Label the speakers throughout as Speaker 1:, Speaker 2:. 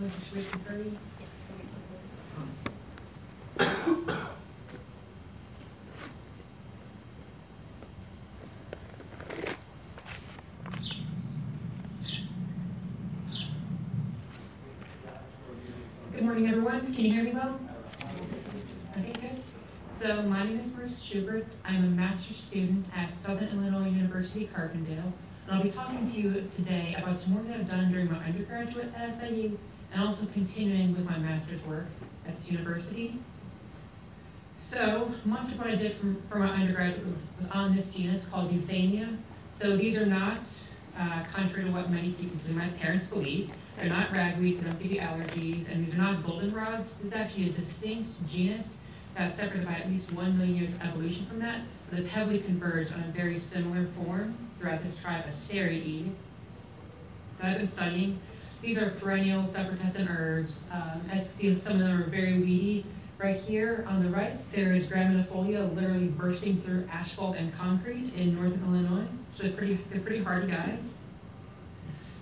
Speaker 1: Mr. Szubryt and 30? Good morning, everyone. Can you hear me well? Okay, good. So my name is Szubryt. I'm a master's student at Southern Illinois University, Carbondale, and I'll be talking to you today about some work that I've done during my undergraduate at SIU and also continuing with my master's work at this university. So much of what I did for my undergraduate was on this genus called Euthamia. So these are not, contrary to what many people, my parents believe, they're not ragweeds, they don't give you allergies, and these are not goldenrods. This is actually a distinct genus that's separated by at least 1 million years of evolution from that, but it's heavily converged on a very similar form throughout this tribe, Astereae, that I've been studying. These are perennial, self-protestant herbs. As you can see, some of them are very weedy. Right here on the right, there is graminifolia literally bursting through asphalt and concrete in northern Illinois. So they're pretty hardy guys.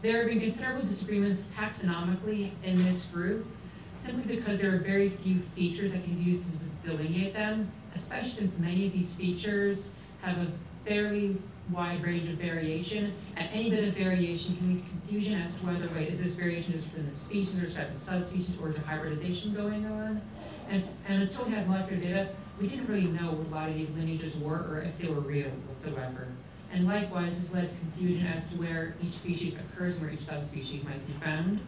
Speaker 1: There have been considerable disagreements taxonomically in this group, simply because there are very few features that can be used to delineate them, especially since many of these features have a fairly wide range of variation, and any bit of variation can lead to confusion as to whether, wait, is this variation just within the species or separate subspecies, or is there hybridization going on? And until we had molecular data, we didn't really know what a lot of these lineages were or if they were real whatsoever. And likewise, this led to confusion as to where each species occurs and where each subspecies might be found.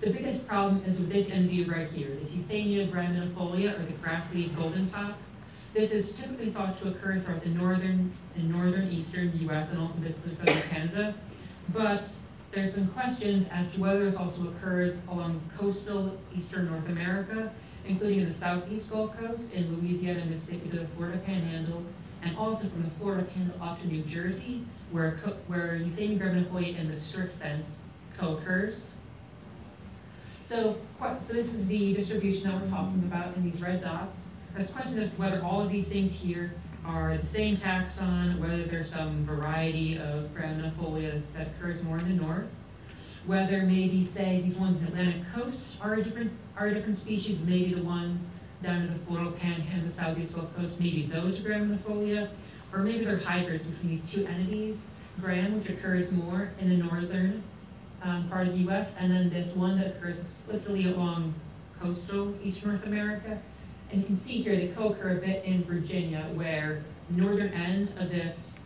Speaker 1: The biggest problem is with this entity right here, this Euthamia graminifolia, or the grass leaf golden top. This is typically thought to occur throughout the northern and eastern US and also bits of southern Canada. But there's been questions as to whether this also occurs along coastal eastern North America, including in the southeast Gulf Coast, in Louisiana, Mississippi to the Florida Panhandle, and also from the Florida Panhandle up to New Jersey, where Euthamia graminifolia in the strict sense co-occurs. So this is the distribution that we're talking about in these red dots. There's questions as to whether all of these things here are the same taxon, whether there's some variety of graminifolia that occurs more in the north, whether maybe, say, these ones in the Atlantic coast are a different species, maybe the ones down to the Florida Panhandle, southeast Gulf Coast, maybe those are graminifolia, or maybe they're hybrids between these two entities, gram, which occurs more in the northern part of the US, and then this one that occurs explicitly along coastal eastern North America. And you can see here they co-occur a bit in Virginia, where the northern end of this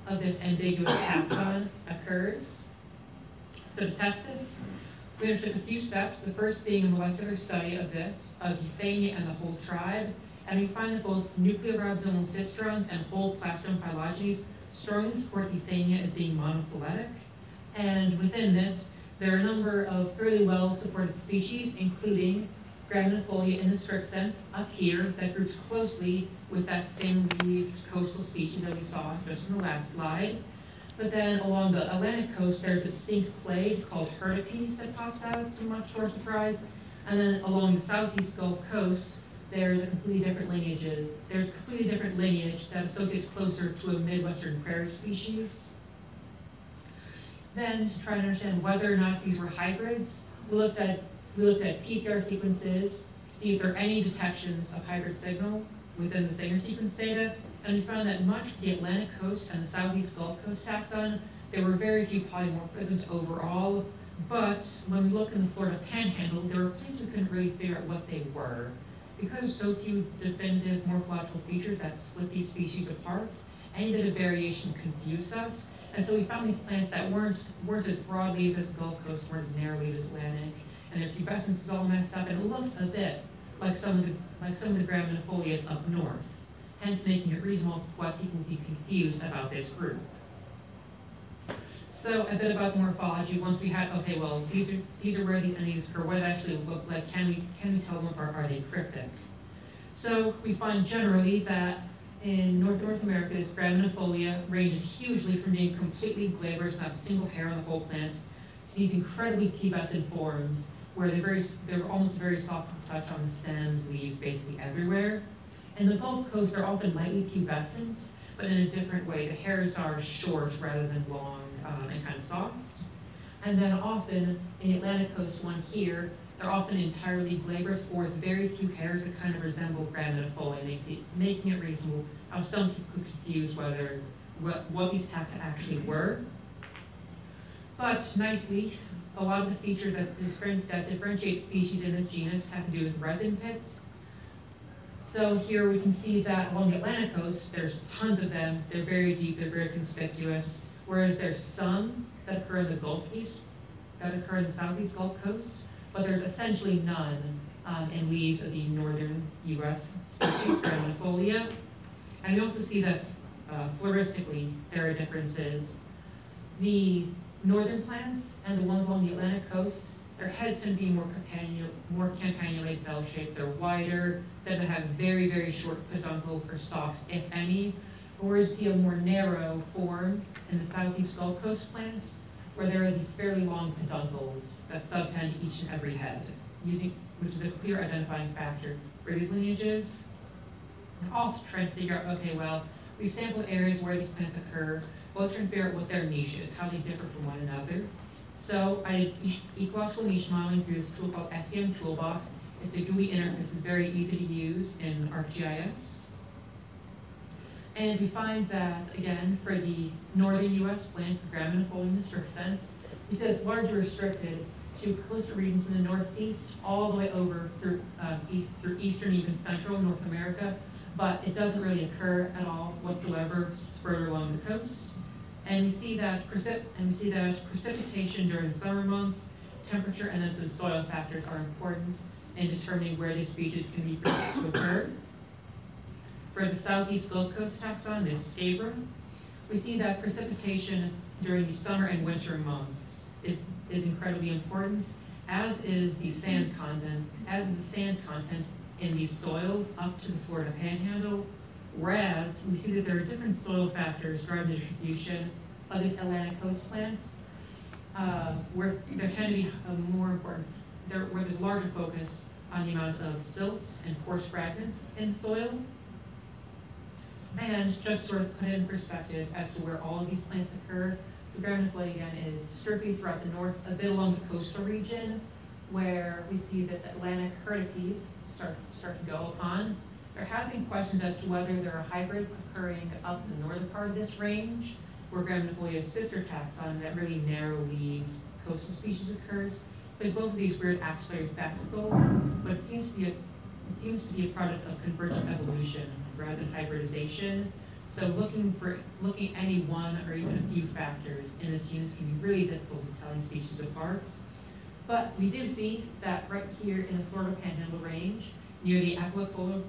Speaker 1: ambiguous taxon occurs. So to test this, we undertook a few steps, the first being a molecular study of Euthamia and the whole tribe, and we find that both nucleoribosome cisterons and whole plastron phylogenies strongly support Euthamia as being monophyletic. And within this, there are a number of fairly well-supported species, including graminifolia in the strict sense up here, that groups closely with that thin-leaved coastal species that we saw just in the last slide. But then along the Atlantic coast, there's a distinct clade called hirtipes that pops out, to much to our surprise. And then along the southeast Gulf Coast, there's a completely different lineage. There's a completely different lineage that associates closer to a Midwestern prairie species. Then, to try to understand whether or not these were hybrids, we looked at PCR sequences to see if there are any detections of hybrid signal within the Sanger sequence data, and we found that much of the Atlantic coast and the southeast Gulf Coast taxon, there were very few polymorphisms overall, but when we look in the Florida Panhandle, there were things we couldn't really figure out what they were. Because there's so few definitive morphological features that split these species apart, any bit of variation confused us. And so we found these plants that weren't as broad-leaved as the Gulf Coast, weren't as narrow-leaved as Atlantic, and their pubescence is all messed up, and it looked a bit like some of the graminifolias up north, hence making it reasonable why people would be confused about this group. So a bit about the morphology. Once we had, okay, well, these are where these entities occur. What do they actually look like? Can we tell them apart? Are they cryptic? So we find generally that in North America, this graminifolia ranges hugely from being completely glabrous, not a single hair on the whole plant, to these incredibly pubescent forms where they're almost very soft to touch on the stems, leaves, basically everywhere. In the Gulf Coast, they're often lightly pubescent, but in a different way. The hairs are short rather than long and kind of soft. And then often, in the Atlantic coast one here, they're often entirely glabrous or with very few hairs that kind of resemble graminifolia, making it reasonable how some people could confuse what these taxa actually were. But nicely, a lot of the features that differentiate species in this genus have to do with resin pits. So here we can see that along the Atlantic coast, there's tons of them. They're very deep, they're very conspicuous, whereas there's some that occur in the Gulf East, that occur in the southeast Gulf Coast, but there's essentially none in leaves of the northern US species, graminifolia. And we also see that floristically, there are differences. The northern plants and the ones along the Atlantic coast, their heads tend to be more campanulate, bell-shaped. They're wider, tend to have very, very short peduncles or stalks, if any. Whereas you see a more narrow form in the southeast Gulf Coast plants, where there are these fairly long peduncles that subtend each and every head, which is a clear identifying factor for these lineages. And also trying to figure out, okay, well, we've sampled areas where these plants occur. Well, let's try and figure out what their niche is, how they differ from one another. So I did ecological niche modeling through this tool called SDM Toolbox. It's a GUI interface, it's very easy to use in ArcGIS. And we find that, again, for the northern US plant, the graminifolia in the strict sense, it says largely restricted to coastal regions in the northeast, all the way over through eastern, even central North America, but it doesn't really occur at all whatsoever further along the coast. And we see that precipitation during the summer months, temperature, and then some soil factors are important in determining where this species can be predicted to occur. For the southeast Gulf Coast taxon, this scabra, we see that precipitation during the summer and winter months is incredibly important, as is the sand content, in these soils up to the Florida Panhandle, whereas we see that there are different soil factors driving the distribution of this Atlantic coast plant, where there tend to be where there's a larger focus on the amount of silt and coarse fragments in soil. And just sort of put it in perspective as to where all of these plants occur. So graminifolia, again, is strictly throughout the north, a bit along the coastal region, where we see this Atlantic hirtipes start to go upon. There have been questions as to whether there are hybrids occurring up in the northern part of this range, where graminifolia sister taxon, that really narrow-leaved coastal species occurs. There's both of these weird axillary fascicles, but it seems to be a product of convergent evolution rather than hybridization. So looking any one or even a few factors in this genus can be really difficult to tell these species apart. But we do see that right here in the Florida Panhandle range, near the Apalachicola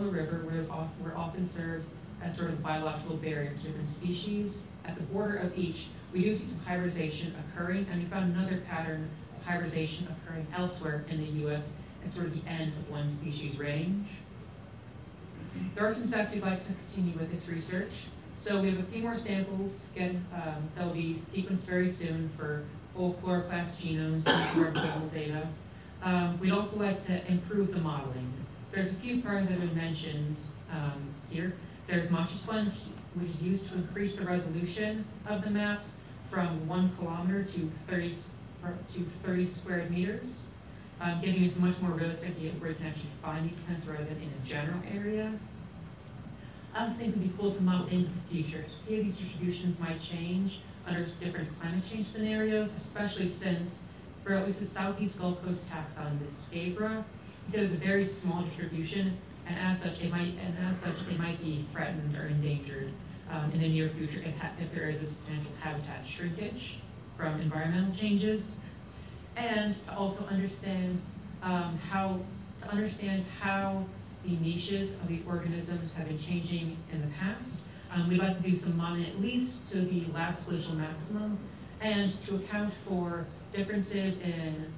Speaker 1: River, where often serves as sort of biological barrier to different species. At the border of each, we do see some hybridization occurring, and we found another pattern of hybridization occurring elsewhere in the US at sort of the end of one species range. There are some steps we'd like to continue with this research. So we have a few more samples that'll be sequenced very soon for full chloroplast genomes and representative data. We'd also like to improve the modeling. So there's a few parameters that have been mentioned here. There's matcha sponge, which is used to increase the resolution of the maps from 1 kilometer to 30 square meters, giving us a much more realistic idea of where you can actually find these plants rather than in a general area. I also think it would be cool to model into the future, to see how these distributions might change under different climate change scenarios, especially since for at least the southeast Gulf Coast taxon, this scabra, he said it's a very small distribution, and as such it might be threatened or endangered in the near future if there is this potential habitat shrinkage from environmental changes, and to also understand how the niches of these organisms have been changing in the past. We'd like to do some modeling at least to the last glacial maximum, and to account for differences in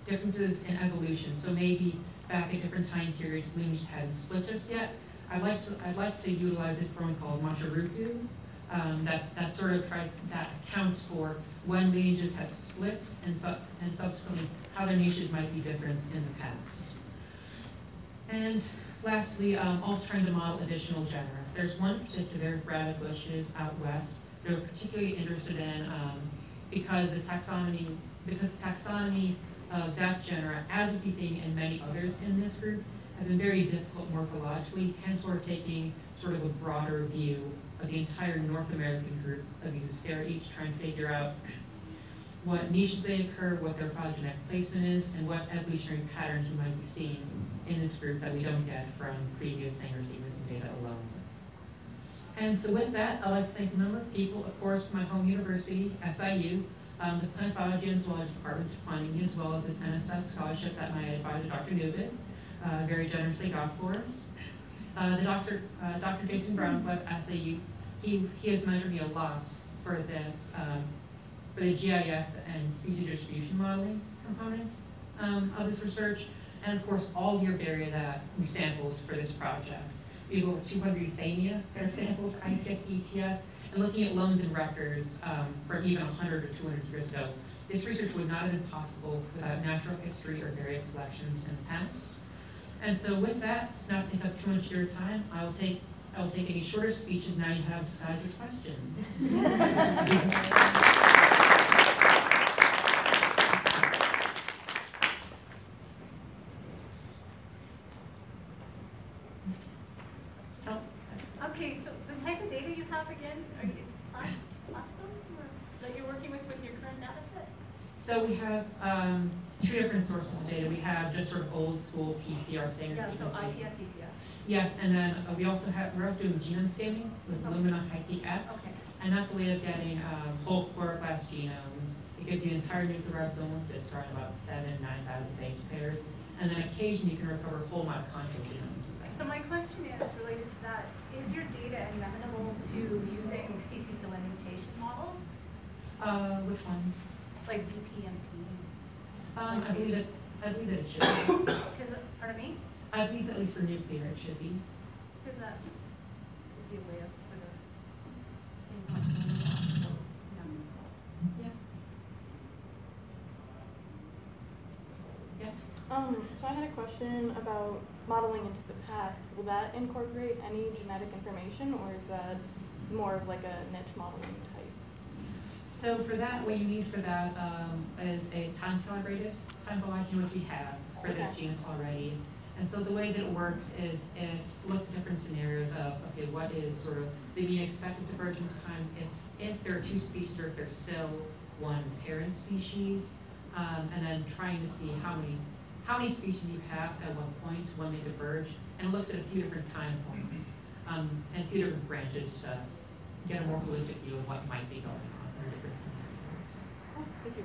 Speaker 1: evolution. So maybe back at different time periods, lineages hadn't split just yet. I'd like to utilize a program called Morphological that accounts for when lineages have split and subsequently how their niches might be different in the past. And lastly, also trying to model additional genera. There's one particular radicalishes out west. They're particularly interested in because the taxonomy of that genera, as with Euthamia and many others in this group, has been very difficult morphologically. Hence, we're taking sort of a broader view of the entire North American group of these Astereae, trying to figure out what niches they occur, what their phylogenetic placement is, and what evolutionary patterns we might be seeing in this group that we don't get from previous Sanger sequencing data alone. And so with that, I'd like to thank a number of people. Of course, my home university, SIU, the Plant Biology and Zoology departments for funding me, as well as this NSF scholarship that my advisor, Dr. Newbin, very generously got for us. Dr. Jason Brownfoot, SIU, he has mentored me a lot for this, for the GIS and species distribution modeling component of this research, and of course all the herbaria that we sampled for this project. We have over 200 Euthamia that are sampled for ITS, ETS, and looking at loans and records from even 100 or 200 years ago. This research would not have been possible without natural history or herbaria collections in the past. And so with that, not to take up too much of your time, I will take any shorter speeches now you have disguised as questions.
Speaker 2: Okay, so the type of data you have again, is plastum that you're working with your current data set?
Speaker 1: So we have two different sources of data. We have just sort of old school PCR standard sequencing.
Speaker 2: So ITS, ETS.
Speaker 1: Yes, and then we're also doing genome staining with Illumina HiSeq X, and that's a way of getting whole chloroplast genomes. It gives you the entire nucleorosomal cyst around about 7,000 to 9,000 base pairs, and then occasionally you can recover whole mitochondrial genomes with that.
Speaker 2: So my question is related to that. Is your data amenable to using species delimitation models?
Speaker 1: Which ones?
Speaker 2: Like BPMP?
Speaker 1: I believe that it should be.
Speaker 2: Pardon me?
Speaker 1: I believe that at least for nuclear it should be.
Speaker 2: Because that would be a way of sort of seeing how
Speaker 3: So I had a question about modeling into the past. Will that incorporate any genetic information, or is that more of like a niche modeling type?
Speaker 1: So for that, what you need for that is a time-calibrated time velocity, which we have for this genus already. And so the way that it works is it looks at different scenarios of, okay, what is sort of the mean expected divergence time if there are two species or if there's still one parent species, and then trying to see how many species you have at one point when they diverge, and it looks at a few different time points and a few different branches to get a more holistic view of what might be going on in different scenarios.
Speaker 3: Oh, thank you.